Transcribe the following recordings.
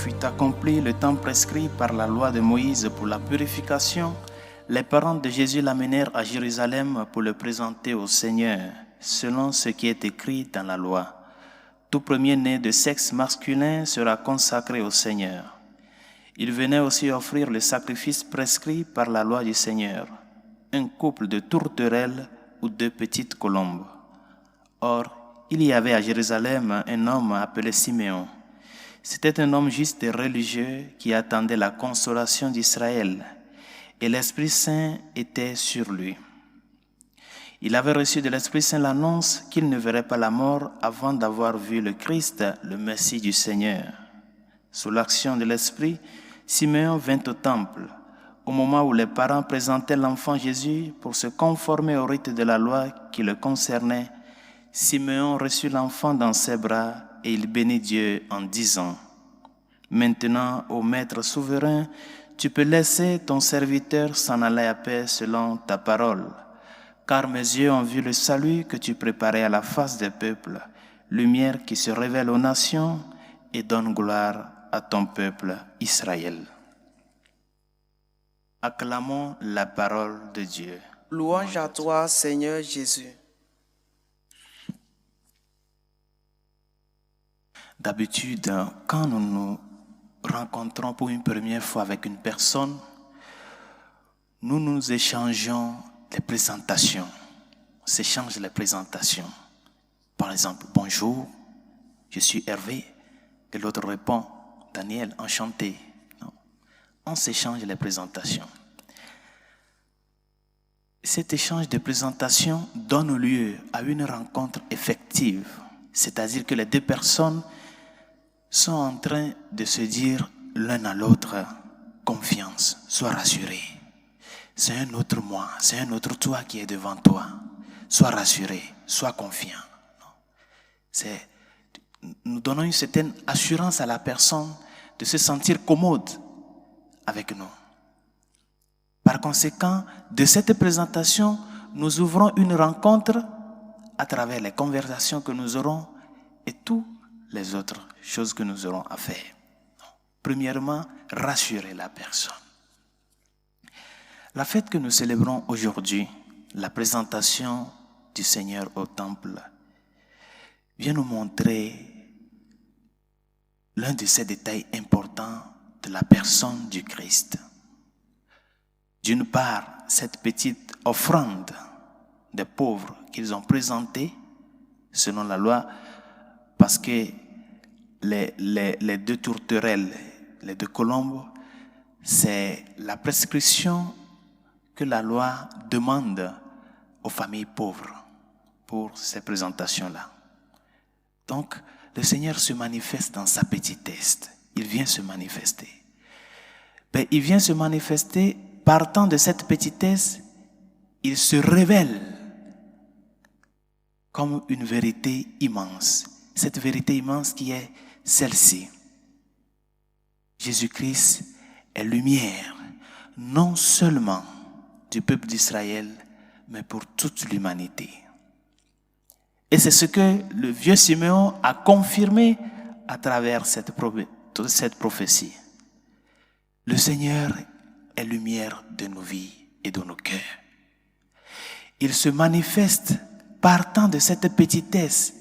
fut accompli le temps prescrit par la loi de Moïse pour la purification, les parents de Jésus l'amenèrent à Jérusalem pour le présenter au Seigneur, selon ce qui est écrit dans la loi. Tout premier-né de sexe masculin sera consacré au Seigneur. Il venait aussi offrir le sacrifice prescrit par la loi du Seigneur, un couple de tourterelles ou 2 petites colombes. Or, il y avait à Jérusalem un homme appelé Siméon. C'était un homme juste et religieux qui attendait la consolation d'Israël, et l'Esprit Saint était sur lui. Il avait reçu de l'Esprit Saint l'annonce qu'il ne verrait pas la mort avant d'avoir vu le Christ, le Messie du Seigneur. Sous l'action de l'Esprit, Siméon vint au temple, au moment où les parents présentaient l'enfant Jésus pour se conformer au rite de la loi qui le concernait. Siméon reçut l'enfant dans ses bras et il bénit Dieu en disant : « Maintenant, ô Maître souverain, tu peux laisser ton serviteur s'en aller à paix selon ta parole, car mes yeux ont vu le salut que tu préparais à la face des peuples, lumière qui se révèle aux nations et donne gloire à ton peuple Israël. » Acclamons la parole de Dieu. Louange à toi, Seigneur Jésus. D'habitude, quand nous nous rencontrons pour une première fois avec une personne, nous échangeons les présentations. On s'échange les présentations. Par exemple, bonjour, je suis Hervé. Et l'autre répond, Daniel, enchanté. Non. On s'échange les présentations. Cet échange de présentations donne lieu à une rencontre effective. C'est-à-dire que les 2 personnes sont en train de se dire l'un à l'autre confiance, sois rassuré. C'est un autre moi, c'est un autre toi qui est devant toi. Sois rassuré, sois confiant. Nous donnons une certaine assurance à la personne de se sentir commode avec nous. Par conséquent, de cette présentation, nous ouvrons une rencontre à travers les conversations que nous aurons et toutes les autres choses que nous aurons à faire. Premièrement, rassurer la personne. La fête que nous célébrons aujourd'hui, la présentation du Seigneur au temple, vient nous montrer l'un de ces détails importants de la personne du Christ. D'une part, cette petite offrande des pauvres qu'ils ont présentée selon la loi, parce que les 2 tourterelles, les 2 colombes, c'est la prescription que la loi demande aux familles pauvres pour ces présentations-là. Donc, le Seigneur se manifeste dans sa petitesse. Il vient se manifester. Mais il vient se manifester, partant de cette petitesse, il se révèle comme une vérité immense. Cette vérité immense qui est celle-ci. Jésus-Christ est lumière, non seulement du peuple d'Israël, mais pour toute l'humanité. Et c'est ce que le vieux Siméon a confirmé à travers cette prophétie. Le Seigneur est lumière de nos vies et de nos cœurs. Il se manifeste partant de cette petitesse,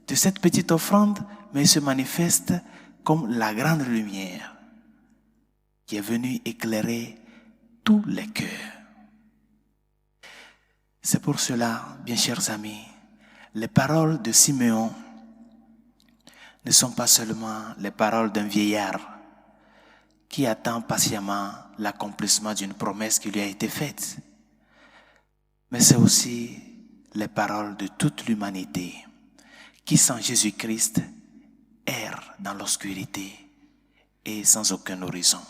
de cette petite offrande, mais il se manifeste comme la grande lumière qui est venue éclairer tous les cœurs. C'est pour cela, bien chers amis, les paroles de Siméon ne sont pas seulement les paroles d'un vieillard qui attend patiemment l'accomplissement d'une promesse qui lui a été faite, mais c'est aussi les paroles de toute l'humanité qui, sans Jésus-Christ, erre dans l'obscurité et sans aucun horizon.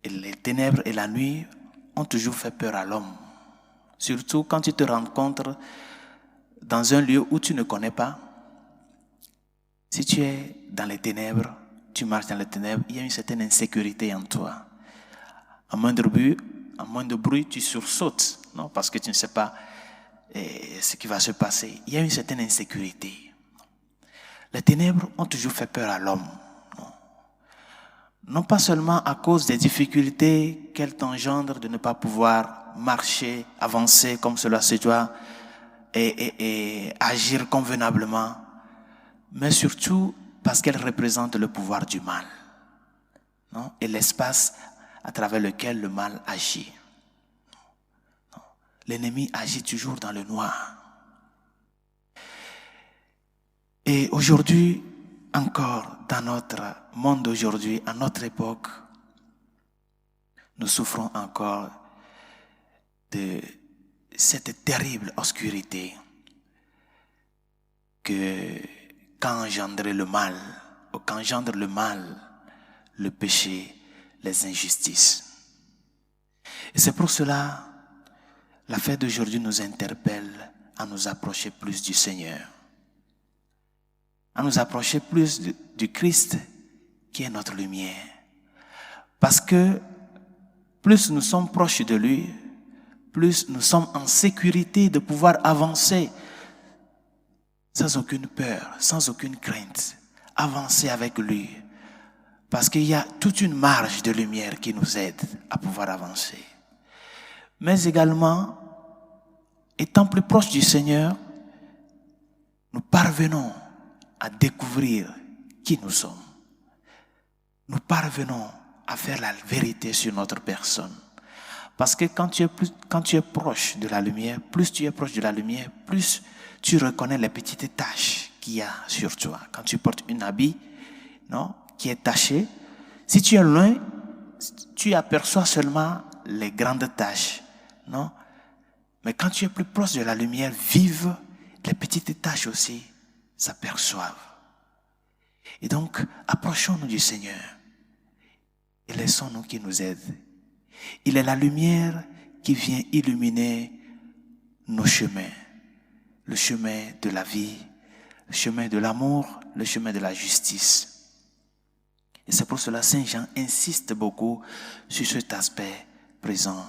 Et les ténèbres et la nuit ont toujours fait peur à l'homme. Surtout quand tu te rencontres dans un lieu où tu ne connais pas. Si tu es dans les ténèbres, tu marches dans les ténèbres, il y a une certaine insécurité en toi. À moindre bruit, tu sursautes, non? Parce que tu ne sais pas ce qui va se passer. Il y a une certaine insécurité. Les ténèbres ont toujours fait peur à l'homme. Non pas seulement à cause des difficultés qu'elles engendrent de ne pas pouvoir marcher, avancer comme cela se doit et agir convenablement, mais surtout parce qu'elles représentent le pouvoir du mal, non? Et l'espace à travers lequel le mal agit. L'ennemi agit toujours dans le noir. Et aujourd'hui, encore dans notre monde d'aujourd'hui, à notre époque, nous souffrons encore de cette terrible obscurité qu'engendre le mal, ou qu'engendre le mal, le péché, les injustices. Et c'est pour cela, la fête d'aujourd'hui nous interpelle à nous approcher plus du Seigneur, à nous approcher plus du Christ qui est notre lumière. Parce que plus nous sommes proches de lui, plus nous sommes en sécurité de pouvoir avancer sans aucune peur, sans aucune crainte, avancer avec lui. Parce qu'il y a toute une marge de lumière qui nous aide à pouvoir avancer. Mais également, étant plus proches du Seigneur, nous parvenons à découvrir qui nous sommes. Nous parvenons à faire la vérité sur notre personne. Parce que quand tu es proche de la lumière, plus tu es proche de la lumière, plus tu reconnais les petites taches qu'il y a sur toi. Quand tu portes un habit, non, qui est taché, si tu es loin, tu aperçois seulement les grandes taches, non? Mais quand tu es plus proche de la lumière vive, les petites taches aussi s'aperçoivent. Et donc, approchons-nous du Seigneur et laissons-nous qu'il nous aide. Il est la lumière qui vient illuminer nos chemins. Le chemin de la vie, le chemin de l'amour, le chemin de la justice. Et c'est pour cela que Saint Jean insiste beaucoup sur cet aspect présent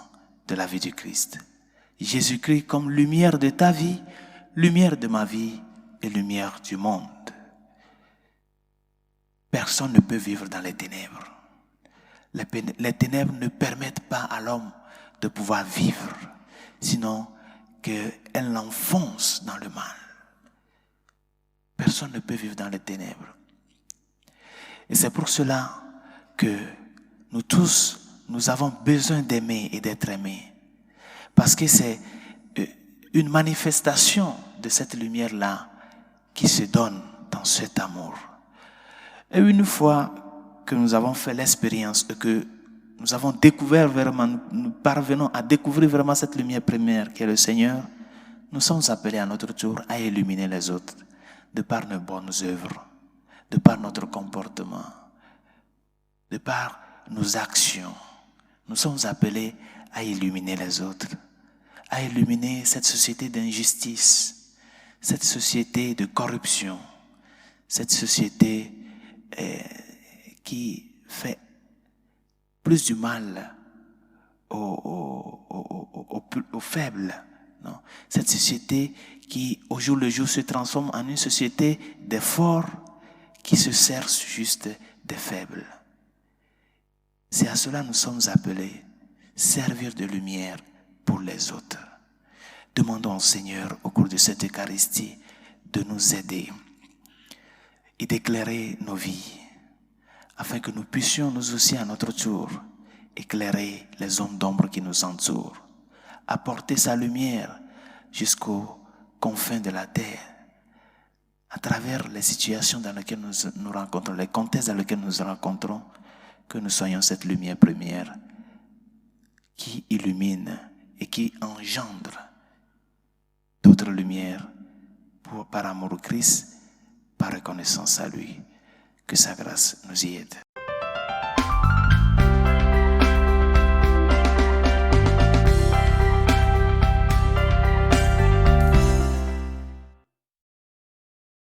de la vie du Christ. Jésus-Christ comme lumière de ta vie, lumière de ma vie et lumière du monde. Personne ne peut vivre dans les ténèbres. Les ténèbres ne permettent pas à l'homme de pouvoir vivre, sinon qu'elles l'enfoncent dans le mal. Personne ne peut vivre dans les ténèbres. Et c'est pour cela que nous tous, nous avons besoin d'aimer et d'être aimés. Parce que c'est une manifestation de cette lumière-là qui se donne dans cet amour. Et une fois que nous avons fait l'expérience et que nous avons découvert vraiment, nous parvenons à découvrir vraiment cette lumière première qui est le Seigneur, nous sommes appelés à notre tour à illuminer les autres de par nos bonnes œuvres, de par notre comportement, de par nos actions. Nous sommes appelés à illuminer les autres, à illuminer cette société d'injustice, cette société de corruption, cette société qui fait plus du mal aux faibles. Non? Cette société qui, au jour le jour, se transforme en une société des forts qui se sert juste des faibles. C'est à cela que nous sommes appelés, servir de lumière pour les autres. Demandons au Seigneur, au cours de cette Eucharistie, de nous aider et d'éclairer nos vies, afin que nous puissions nous aussi à notre tour éclairer les zones d'ombre qui nous entourent, apporter sa lumière jusqu'aux confins de la terre, à travers les situations dans lesquelles nous nous rencontrons, les contextes dans lesquels nous nous rencontrons, que nous soyons cette lumière première qui illumine et qui engendre d'autres lumières par amour au Christ, par reconnaissance à lui. Que sa grâce nous y aide.